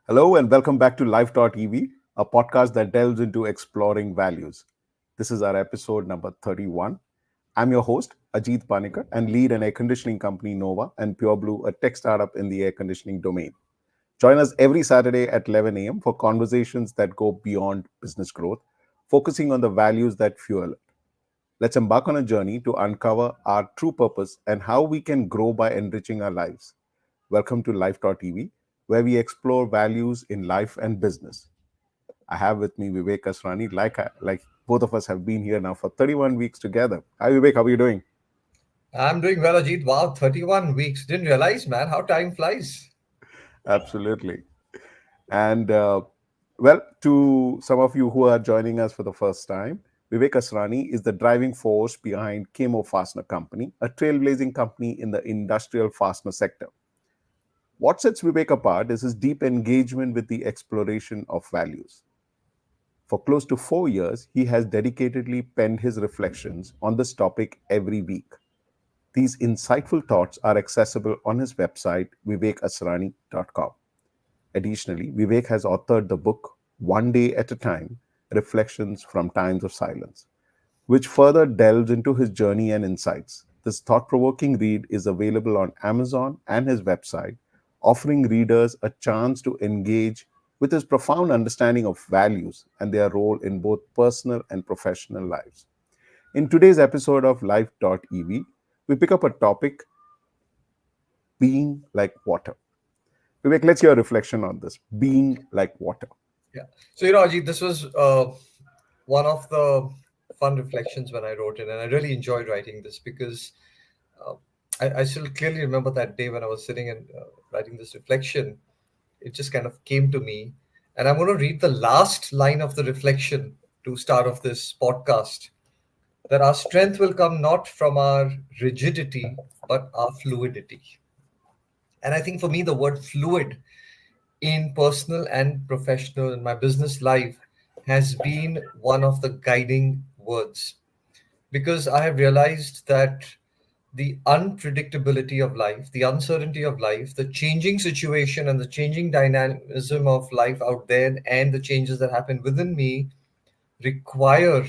Hello and welcome back to Life.EV, a podcast that delves into exploring values. This is our episode number 31. I'm your host, Ajit Panicker, and lead an air conditioning company, Nova, and Pure Blue, a tech startup in the air conditioning domain. Join us every Saturday at 11 a.m. for conversations that go beyond business growth, focusing on the values that fuel it. Let's embark on a journey to uncover our true purpose and how we can grow by enriching our lives. Welcome to Life.EV, where we explore values in life and business. I have with me Vivek Asrani, like both of us have been here now for 31 weeks together. Hi Vivek, how are you doing? I'm doing well, Ajit. Wow, 31 weeks. Didn't realize, man, how time flies. Absolutely. And to some of you who are joining us for the first time, Vivek Asrani is the driving force behind Camo Fastener Company, a trailblazing company in the industrial fastener sector. What sets Vivek apart is his deep engagement with the exploration of values. For close to 4 years, he has dedicatedly penned his reflections on this topic every week. These insightful thoughts are accessible on his website, vivekasrani.com. Additionally, Vivek has authored the book One Day at a Time Reflections from Times of Silence, which further delves into his journey and insights. This thought provoking read is available on Amazon and his website, offering readers a chance to engage with his profound understanding of values and their role in both personal and professional lives. In today's episode of Life.EV, we pick up a topic being like water. Vivek, let's hear a reflection on this being like water. Yeah. Ajit, this was one of the fun reflections when I wrote it, and I really enjoyed writing this because uh, I still clearly remember that day when I was sitting and writing this reflection. It just kind of came to me, and I'm going to read the last line of the reflection to start off this podcast. That our strength will come not from our rigidity, but our fluidity. And I think for me, the word fluid in personal and professional in my business life has been one of the guiding words because I have realized that the unpredictability of life, the uncertainty of life, the changing situation and the changing dynamism of life out there, and the changes that happen within me require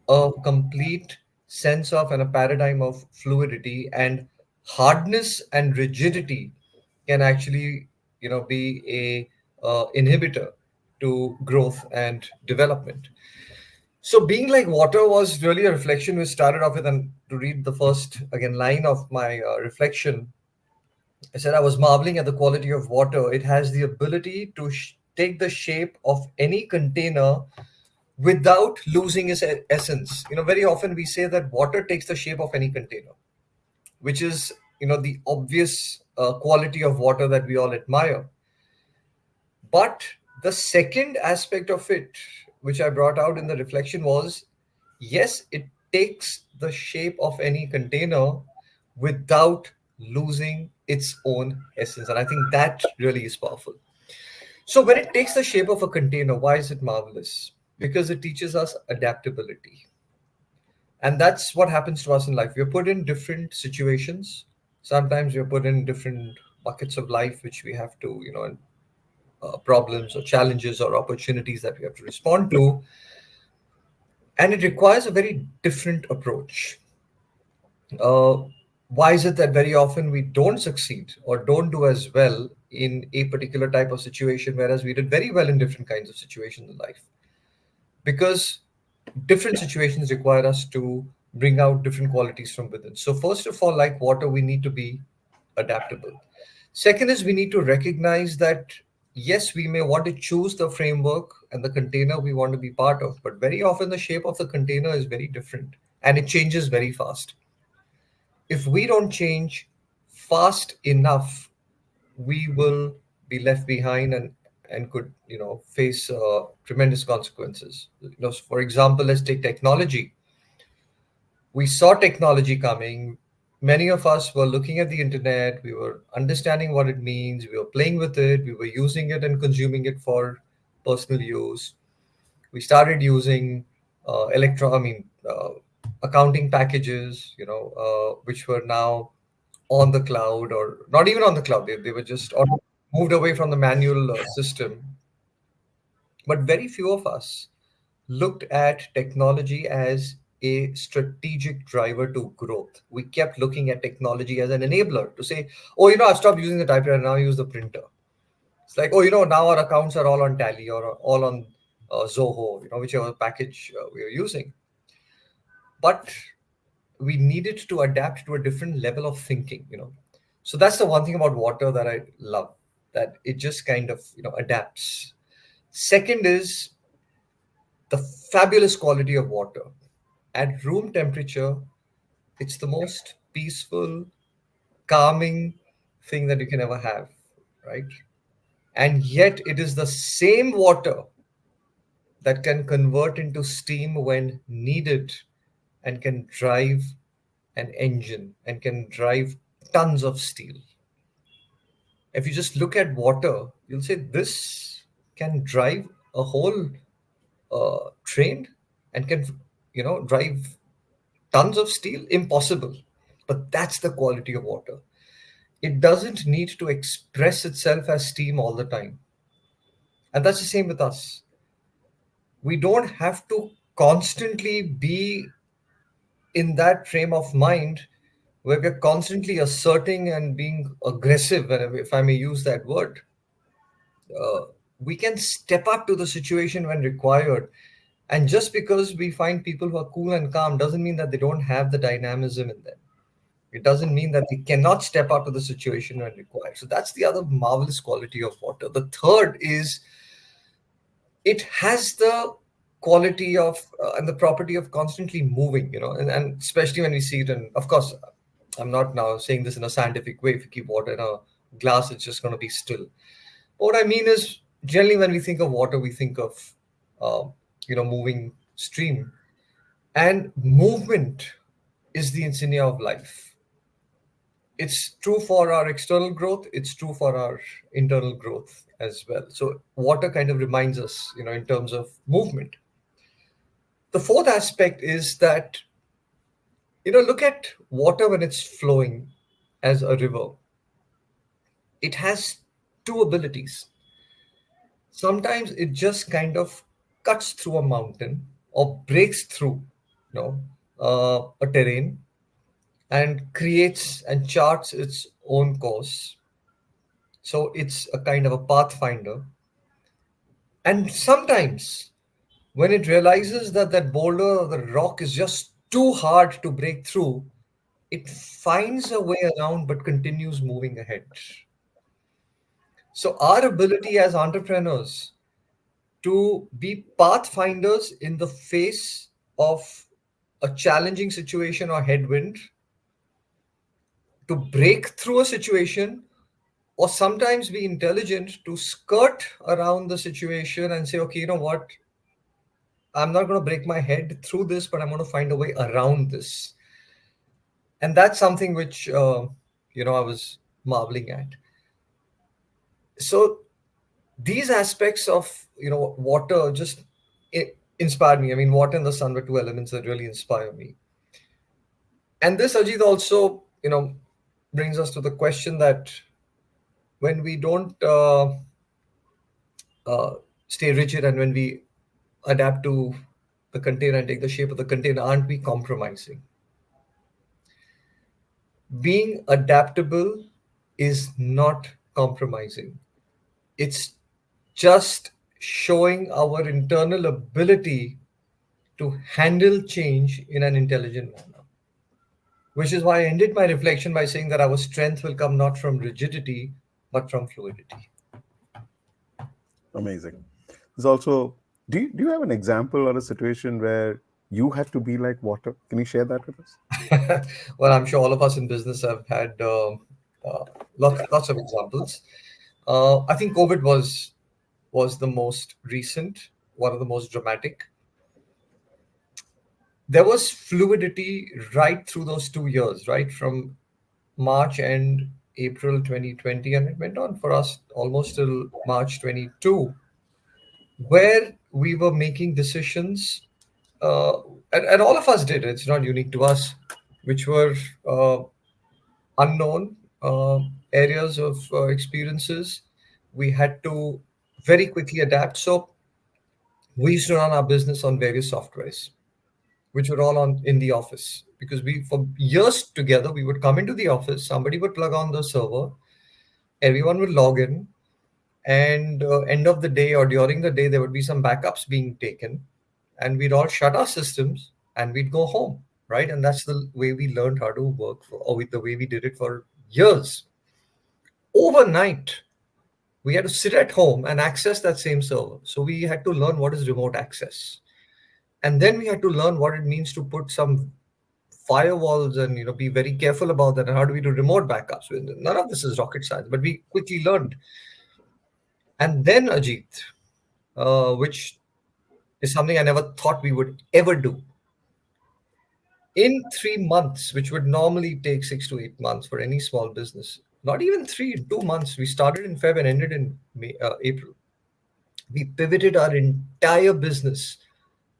a complete sense of and a paradigm of fluidity, and hardness and rigidity can actually be a inhibitor to growth and development. So being like water was really a reflection we started off with. And to read the first again line of my reflection, I said, I was marveling at the quality of water. It has the ability to take the shape of any container without losing its essence. Very often we say that water takes the shape of any container, which is, the obvious quality of water that we all admire. But the second aspect of it, which I brought out in the reflection, was yes, it takes the shape of any container without losing its own essence. And I think that really is powerful. So, when it takes the shape of a container, why is it marvelous? Because it teaches us adaptability. And that's what happens to us in life. We're put in different situations. Sometimes we're put in different buckets of life, which we have to, problems or challenges or opportunities that we have to respond to. And it requires a very different approach. Uh, why is it that very often we don't succeed or don't do as well in a particular type of situation, whereas we did very well in different kinds of situations in life? Because different situations require us to bring out different qualities from within. So, first of all, like water, we need to be adaptable. Second is we need to recognize that yes, we may want to choose the framework and the container we want to be part of, but very often the shape of the container is very different and it changes very fast. If we don't change fast enough, we will be left behind and could face tremendous consequences. For example, let's take technology. We saw technology coming. Many of us were looking at the internet, we were understanding what it means, we were playing with it, we were using it and consuming it for personal use. We started using accounting packages, which were now on the cloud, or not even on the cloud. They were just on. moved away from the manual system, but very few of us looked at technology as a strategic driver to growth. We kept looking at technology as an enabler to say, oh, I stopped using the typewriter, now I use the printer. It's like, oh, now our accounts are all on Tally or all on Zoho, whichever package we are using. But we needed to adapt to a different level of thinking. So that's the one thing about water that I love, that it just kind of, adapts. Second is the fabulous quality of water. At room temperature, it's the most peaceful, calming thing that you can ever have, right? And yet, it is the same water that can convert into steam when needed and can drive an engine and can drive tons of steel. If you just look at water, you'll say this can drive a whole train and can, drive tons of steel. Impossible. But that's the quality of water. It doesn't need to express itself as steam all the time. And that's the same with us. We don't have to constantly be in that frame of mind where we're constantly asserting and being aggressive, and if I may use that word. uh, we can step up to the situation when required. And just because we find people who are cool and calm doesn't mean that they don't have the dynamism in them. It doesn't mean that they cannot step up to the situation when required. So that's the other marvelous quality of water. The third is it has the quality of and the property of constantly moving, and especially when we see it. And of course, I'm not now saying this in a scientific way. If you keep water in a glass, it's just going to be still. What I mean is, generally, when we think of water, we think of, moving stream. And movement is the insignia of life. It's true for our external growth, it's true for our internal growth as well. So, water kind of reminds us, in terms of movement. The fourth aspect is that, look at water when it's flowing as a river. It has two abilities. Sometimes it just kind of cuts through a mountain or breaks through a terrain and creates and charts its own course. So it's a kind of a pathfinder. And sometimes when it realizes that that boulder or the rock is just too hard to break through, it finds a way around but continues moving ahead. So our ability as entrepreneurs to be pathfinders in the face of a challenging situation or headwind, to break through a situation, or sometimes be intelligent to skirt around the situation and say, okay, you know what? I'm not going to break my head through this, but I'm going to find a way around this. And that's something which, I was marveling at. So these aspects of, water just inspired me. I mean, water and the sun were two elements that really inspire me. And this, Ajit, also, brings us to the question that when we don't uh, stay rigid and when we adapt to the container and take the shape of the container, aren't we compromising? Being adaptable is not compromising. It's just showing our internal ability to handle change in an intelligent manner. Which is why I ended my reflection by saying that our strength will come not from rigidity, but from fluidity. Amazing. There's also, do you have an example or a situation where you had to be like water? Can you share that with us? Well, I'm sure all of us in business have had lots of examples. I think COVID was the most recent, one of the most dramatic. There was fluidity right through those 2 years, right from March and April 2020, and it went on for us almost till March 22, where we were making decisions, uh, and all of us did. It's not unique to us, which were unknown areas of experiences. we had to very quickly adapt. So we used to run our business on various softwares, which were all on in the office, because we for years together we would come into the office, somebody would plug on the server, everyone would log in, and end of the day or during the day there would be some backups being taken, and we'd all shut our systems and we'd go home, right? And that's the way we learned how to work for, or the way we did it for years. Overnight we had to sit at home and access that same server, so we had to learn what is remote access, and then we had to learn what it means to put some firewalls and be very careful about that, and how do we do remote backups. None of this is rocket science, but we quickly learned. And then, Ajit, which is something I never thought we would ever do, in 3 months, which would normally take 6 to 8 months for any small business, not even 2 months, we started in Feb and ended in April. We pivoted our entire business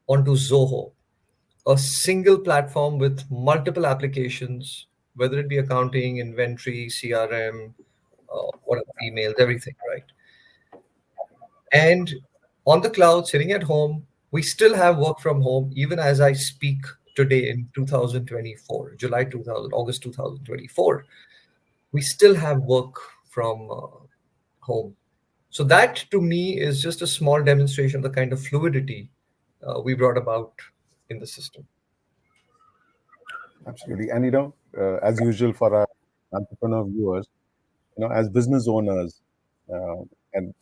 onto Zoho, a single platform with multiple applications, whether it be accounting, inventory, CRM, whatever, emails, everything, right? And on the cloud, sitting at home, we still have work from home, even as I speak today in 2024, July 2000, August 2024. We still have work from home. So that to me is just a small demonstration of the kind of fluidity we brought about in the system. Absolutely. And, as usual for our entrepreneur viewers, as business owners, and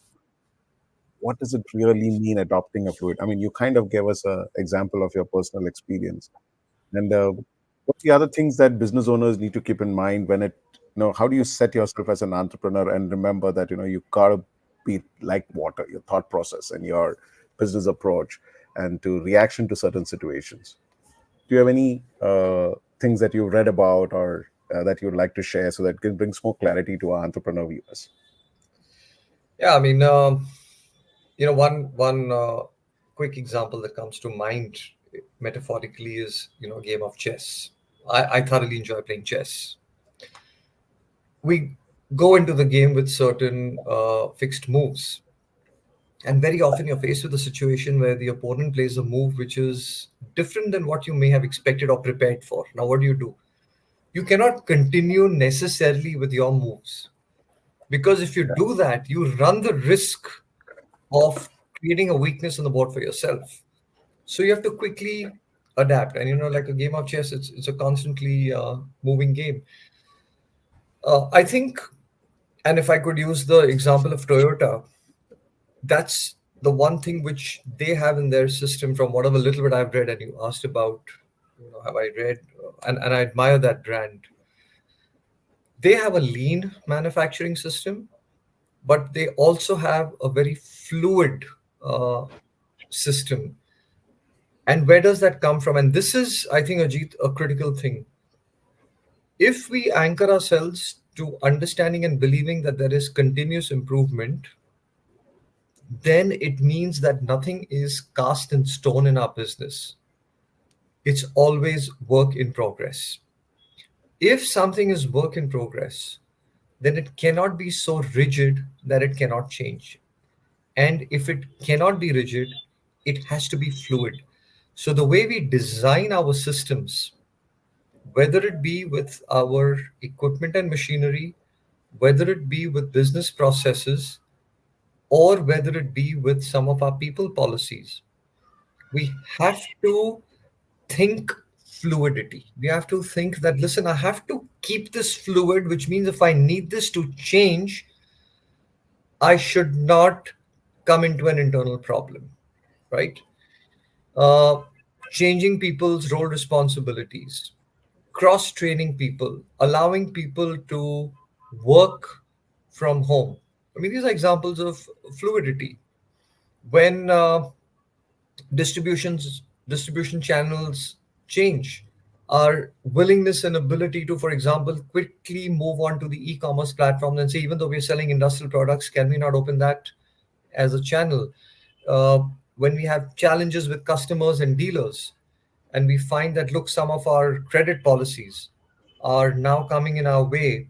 what does it really mean adopting a fluid? I mean, you kind of gave us an example of your personal experience. And what the other things that business owners need to keep in mind when how do you set yourself as an entrepreneur and remember that, you gotta be like water, your thought process and your business approach and to reaction to certain situations. Do you have any things that you read about or that you'd like to share so that it brings more clarity to our entrepreneur viewers? Yeah, I mean, one quick example that comes to mind metaphorically is a game of chess. I thoroughly enjoy playing chess. We go into the game with certain fixed moves, and very often you're faced with a situation where the opponent plays a move which is different than what you may have expected or prepared for. Now, what do? You cannot continue necessarily with your moves, because if you Yeah, do that, you run the risk of creating a weakness on the board for yourself. So you have to quickly adapt. And like a game of chess, it's a constantly moving game. I think, and if I could use the example of Toyota, that's the one thing which they have in their system, from whatever little bit I've read. And you asked about, have I read, and I admire that brand. They have a lean manufacturing system, but they also have a very fluid uh, system. And where does that come from? And this is, I think, Ajit, a critical thing. If we anchor ourselves to understanding and believing that there is continuous improvement, then it means that nothing is cast in stone in our business. It's always work in progress. If something is work in progress, then it cannot be so rigid that it cannot change. And if it cannot be rigid, it has to be fluid. So the way we design our systems, whether it be with our equipment and machinery, whether it be with business processes, or whether it be with some of our people policies, we have to think fluidity. We have to think that, listen, I have to keep this fluid, which means if I need this to change, I should not come into an internal problem, right? Uh, Changing people's role responsibilities, cross training people, allowing people to work from home. I mean, these are examples of fluidity. When distribution channels change, our willingness and ability to, for example, quickly move on to the e-commerce platforms and say, even though we're selling industrial products, can we not open that as a channel? uh, when we have challenges with customers and dealers, and we find that, look, some of our credit policies are now coming in our way,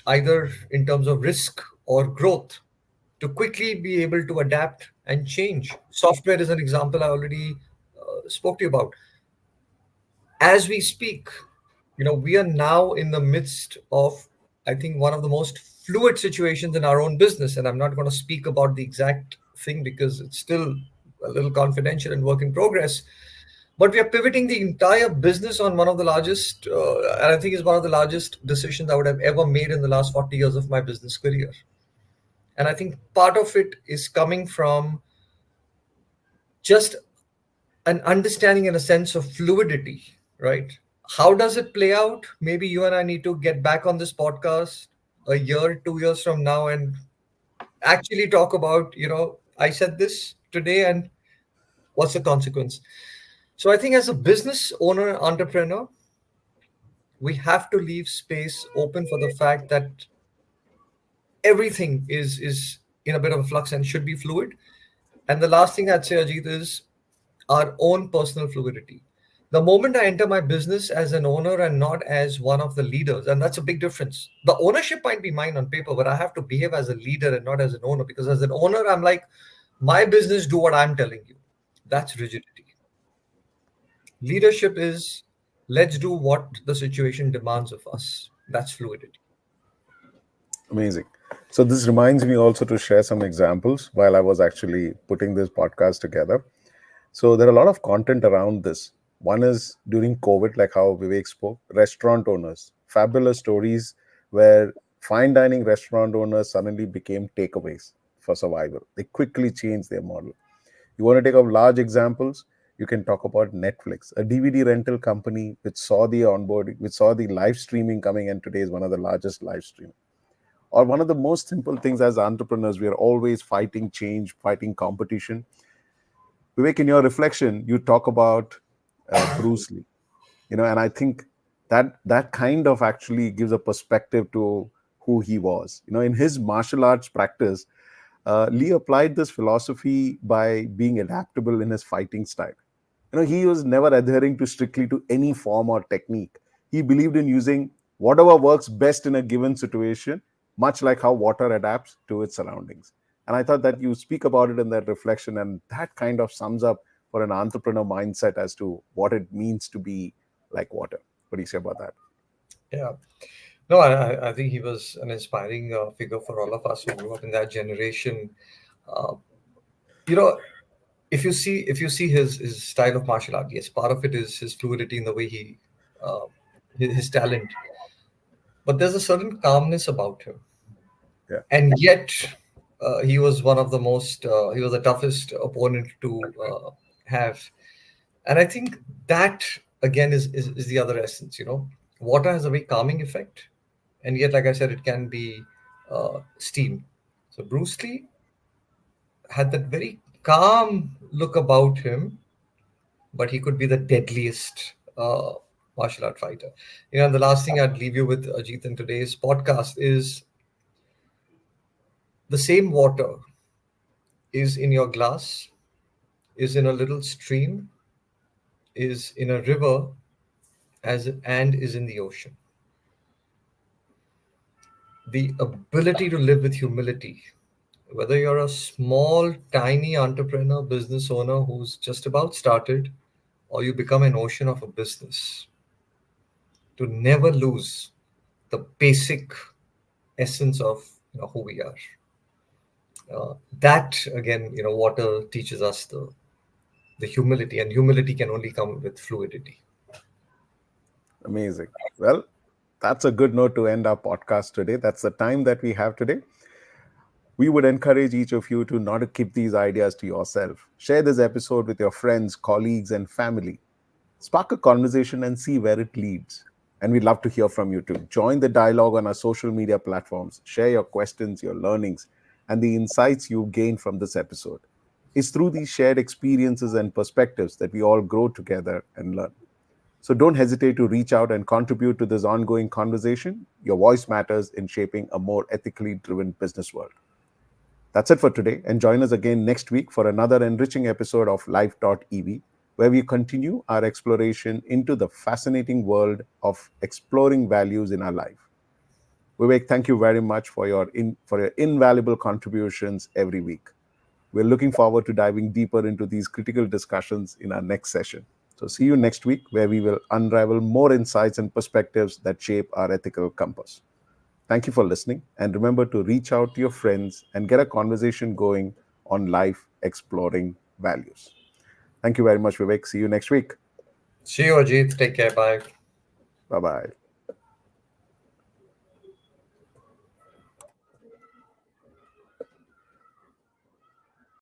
either in terms of risk or growth, to quickly be able to adapt and change. Software is an example I already spoke to you about. As we speak, we are now in the midst of, I think, one of the most fluid situations in our own business. And I'm not going to speak about the exact thing because it's still a little confidential and work in progress. But we are pivoting the entire business on one of the largest, and I think it's one of the largest decisions I would have ever made in the last 40 years of my business career. And I think part of it is coming from just an understanding and a sense of fluidity, right? How does it play out? Maybe you and I need to get back on this podcast a year, 2 years from now and actually talk about, I said this today and what's the consequence. So I think as a business owner, entrepreneur, we have to leave space open for the fact that everything is in a bit of a flux and should be fluid. And the last thing I'd say, Ajit, is our own personal fluidity. The moment I enter my business as an owner and not as one of the leaders, and that's a big difference. The ownership might be mine on paper, but I have to behave as a leader and not as an owner, because as an owner, I'm like, my business, do what I'm telling you. That's rigidity. Leadership is, let's do what the situation demands of us. That's fluidity. Amazing. So this reminds me also to share some examples while I was actually putting this podcast together. So there are a lot of content around this. One is during COVID, like how Vivek spoke, restaurant owners, fabulous stories where fine dining restaurant owners suddenly became takeaways for survival. They quickly changed their model. You want to take up large examples? You can talk about Netflix, a DVD rental company which saw the onboarding, which saw the live streaming coming, and today is one of the largest live streaming. Or one of the most simple things as entrepreneurs, we are always fighting change, fighting competition. Vivek, in your reflection, you talk about Bruce Lee, and I think that kind of actually gives a perspective to who he was. In his martial arts practice, Lee applied this philosophy by being adaptable in his fighting style. He was never adhering to strictly to any form or technique. He believed in using whatever works best in a given situation, much like how water adapts to its surroundings. And I thought that you speak about it in that reflection, and that kind of sums up for an entrepreneur mindset as to what it means to be like water. What do you say about that? Yeah. No, I think he was an inspiring figure for all of us who grew up in that generation. Uh, you know, if you see his style of martial art, yes, part of it is his fluidity in the way uh, his talent, but there's a certain calmness about him, Yeah, and yet he was one of the most he was the toughest opponent to have. And I think that again is the other essence. Water has a very calming effect, and yet, like I said, it can be steam. So Bruce Lee had that very calm look about him, but he could be the deadliest martial art fighter. And the last thing I'd leave you with, Ajit, in today's podcast is the same water is in your glass, is in a little stream, is in a river, and is in the ocean. The ability to live with humility, whether you're a small, tiny entrepreneur, business owner who's just about started, or you become an ocean of a business, to never lose the basic essence of who we are. That again, water teaches us the humility, and humility can only come with fluidity. amazing. Well, that's a good note to end our podcast today. That's the time that we have today. We would encourage each of you to not to keep these ideas to yourself. Share this episode with your friends, colleagues, and family. Spark a conversation and see where it leads. And we'd love to hear from you too. Join the dialogue on our social media platforms. Share your questions, your learnings, and the insights you gain from this episode. It's through these shared experiences and perspectives that we all grow together and learn. So don't hesitate to reach out and contribute to this ongoing conversation. Your voice matters in shaping a more ethically driven business world. That's it for today, and join us again next week for another enriching episode of Life.EV, where we continue our exploration into the fascinating world of exploring values in our life. Vivek, thank you very much for your invaluable contributions every week. We're looking forward to diving deeper into these critical discussions in our next session. So, see you next week, where we will unravel more insights and perspectives that shape our ethical compass. Thank you for listening, and remember to reach out to your friends and get a conversation going on life exploring values. Thank you very much, Vivek. See you next week. See you, Ajit. Take care. Bye. Bye bye.